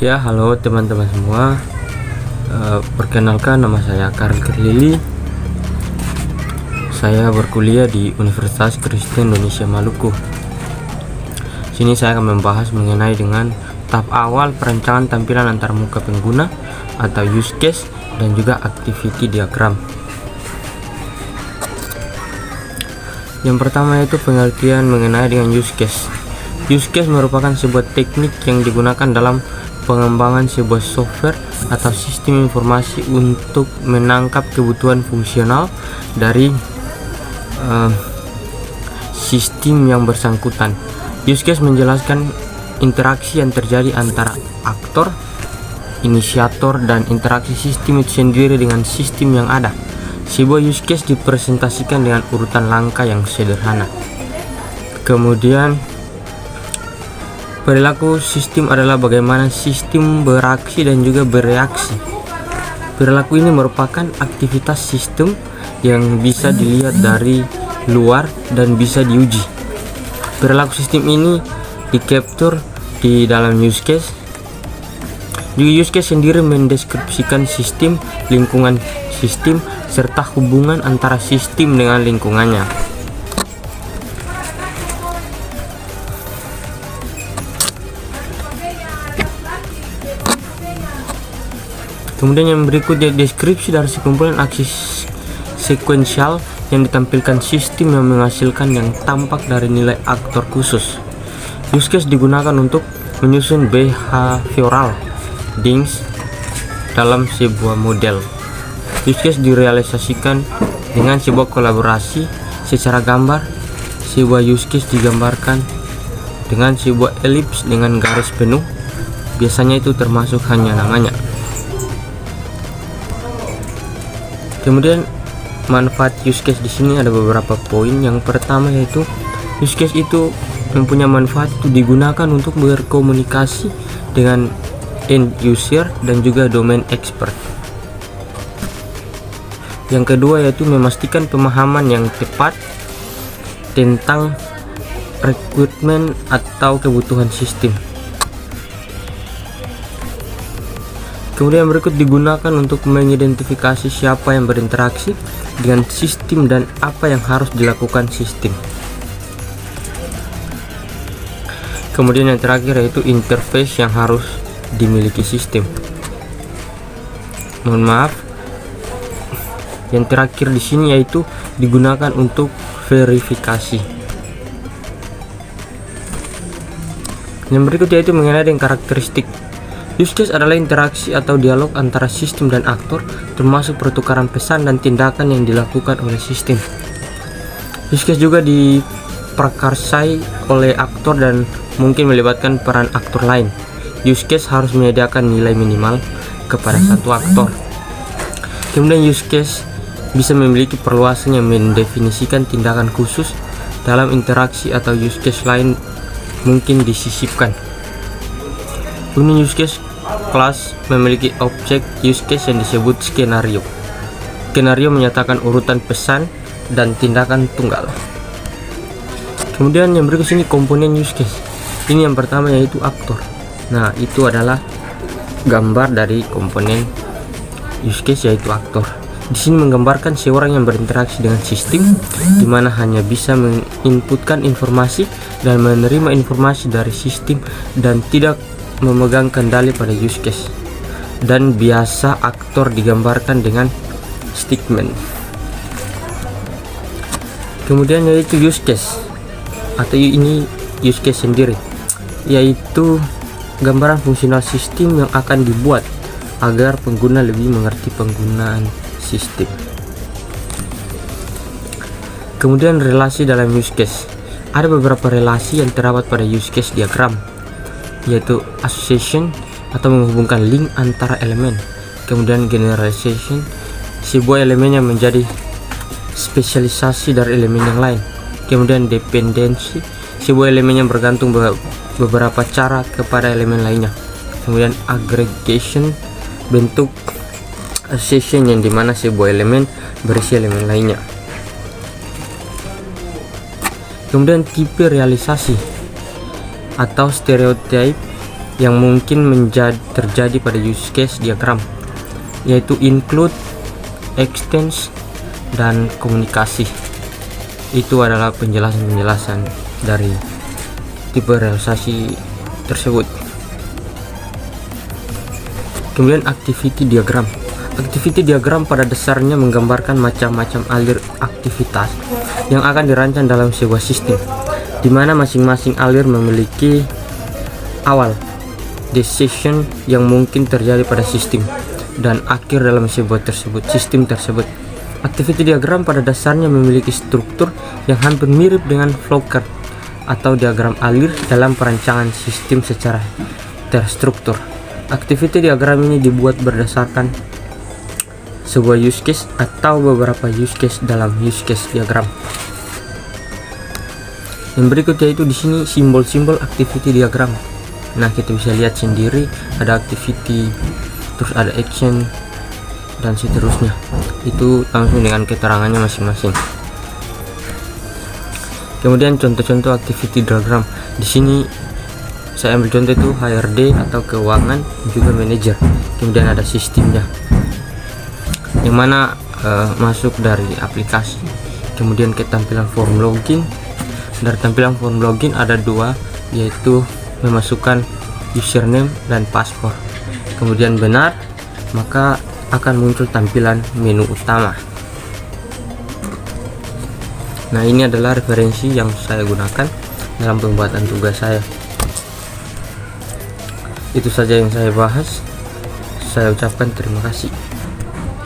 Ya, halo teman-teman semua. Perkenalkan, nama saya Karl Kerlili. Saya berkuliah di Universitas Kristen Indonesia Maluku. Sini saya akan membahas mengenai dengan tahap awal perencanaan tampilan antarmuka pengguna atau use case dan juga activity diagram. Yang pertama yaitu pengertian mengenai dengan use case. Use case merupakan sebuah teknik yang digunakan dalam pengembangan sebuah software atau sistem informasi untuk menangkap kebutuhan fungsional dari sistem yang bersangkutan. Use case menjelaskan interaksi yang terjadi antara aktor, inisiator, dan interaksi sistem itu sendiri dengan sistem yang ada. Sebuah use case dipresentasikan dengan urutan langkah yang sederhana. Kemudian perilaku sistem adalah bagaimana sistem beraksi dan juga bereaksi. Perilaku ini merupakan aktivitas sistem yang bisa dilihat dari luar dan bisa diuji. Perilaku sistem ini di-capture di dalam use case. Juga use case sendiri mendeskripsikan sistem, lingkungan sistem, serta hubungan antara sistem dengan lingkungannya. Kemudian yang berikutnya deskripsi dari sekumpulan aksi sekuensial yang ditampilkan sistem yang menghasilkan yang tampak dari nilai aktor khusus. Use case digunakan untuk menyusun behavioral things dalam sebuah model. Use case direalisasikan dengan sebuah kolaborasi secara gambar. Sebuah use case digambarkan dengan sebuah elips dengan garis penuh. Biasanya itu termasuk hanya namanya. Kemudian manfaat use case di sini ada beberapa poin. Yang pertama yaitu use case itu mempunyai manfaat itu digunakan untuk berkomunikasi dengan end user dan juga domain expert. Yang kedua yaitu memastikan pemahaman yang tepat tentang requirement atau kebutuhan sistem. Kemudian berikut digunakan untuk mengidentifikasi siapa yang berinteraksi dengan sistem dan apa yang harus dilakukan sistem. Kemudian yang terakhir yaitu interface yang harus dimiliki sistem. Mohon maaf. Yang terakhir di sini yaitu digunakan untuk verifikasi. Yang berikut yaitu mengenai dengan karakteristik. Use case adalah interaksi atau dialog antara sistem dan aktor, termasuk pertukaran pesan dan tindakan yang dilakukan oleh sistem. Use case juga diprakarsai oleh aktor dan mungkin melibatkan peran aktor lain. Use case harus menyediakan nilai minimal kepada satu aktor. Kemudian use case bisa memiliki perluasan yang mendefinisikan tindakan khusus dalam interaksi atau use case lain mungkin disisipkan. Kemudian use case class memiliki objek use case yang disebut skenario. Skenario menyatakan urutan pesan dan tindakan tunggal. Kemudian yang berikut sini komponen use case. Ini yang pertama yaitu aktor. Nah, itu adalah gambar dari komponen use case yaitu aktor. Di sini menggambarkan seorang yang berinteraksi dengan sistem, di mana hanya bisa menginputkan informasi dan menerima informasi dari sistem dan tidak memegang kendali pada use case. Dan biasa aktor digambarkan dengan stickman. Kemudian yaitu use case atau ini use case sendiri, yaitu gambaran fungsional sistem yang akan dibuat agar pengguna lebih mengerti penggunaan sistem. Kemudian relasi dalam use case. Ada beberapa relasi yang terdapat pada use case diagram, yaitu association atau menghubungkan link antara elemen. Kemudian generalization, sebuah elemen yang menjadi spesialisasi dari elemen yang lain. Kemudian dependency, sebuah elemen yang bergantung beberapa cara kepada elemen lainnya. Kemudian aggregation, bentuk association yang dimana sebuah elemen berisi elemen lainnya. Kemudian tipe realisasi atau stereotype yang mungkin terjadi pada use case diagram, yaitu include, extends, dan komunikasi. Itu adalah penjelasan-penjelasan dari tipe realisasi tersebut. Kemudian activity diagram. Activity diagram pada dasarnya menggambarkan macam-macam alir aktivitas yang akan dirancang dalam sebuah sistem, di mana masing-masing alir memiliki awal decision yang mungkin terjadi pada sistem dan akhir dalam sebuah sistem tersebut. Activity diagram pada dasarnya memiliki struktur yang hampir mirip dengan flowchart atau diagram alir dalam perancangan sistem secara terstruktur. Activity diagram ini dibuat berdasarkan sebuah use case atau beberapa use case dalam use case diagram. Yang berikutnya itu di sini simbol-simbol activity diagram. Nah, kita bisa lihat sendiri ada activity, terus ada action, dan seterusnya. Itu langsung dengan keterangannya masing-masing. Kemudian contoh-contoh activity diagram. Di sini saya ambil contoh itu HRD atau keuangan, juga manajer. Kemudian ada sistemnya, yang mana masuk dari aplikasi. Kemudian ke tampilan form login. Dari tampilan form login ada dua, yaitu memasukkan username dan password. Kemudian benar, maka akan muncul tampilan menu utama. Nah, ini adalah referensi yang saya gunakan dalam pembuatan tugas saya. Itu saja yang saya bahas. Saya ucapkan terima kasih.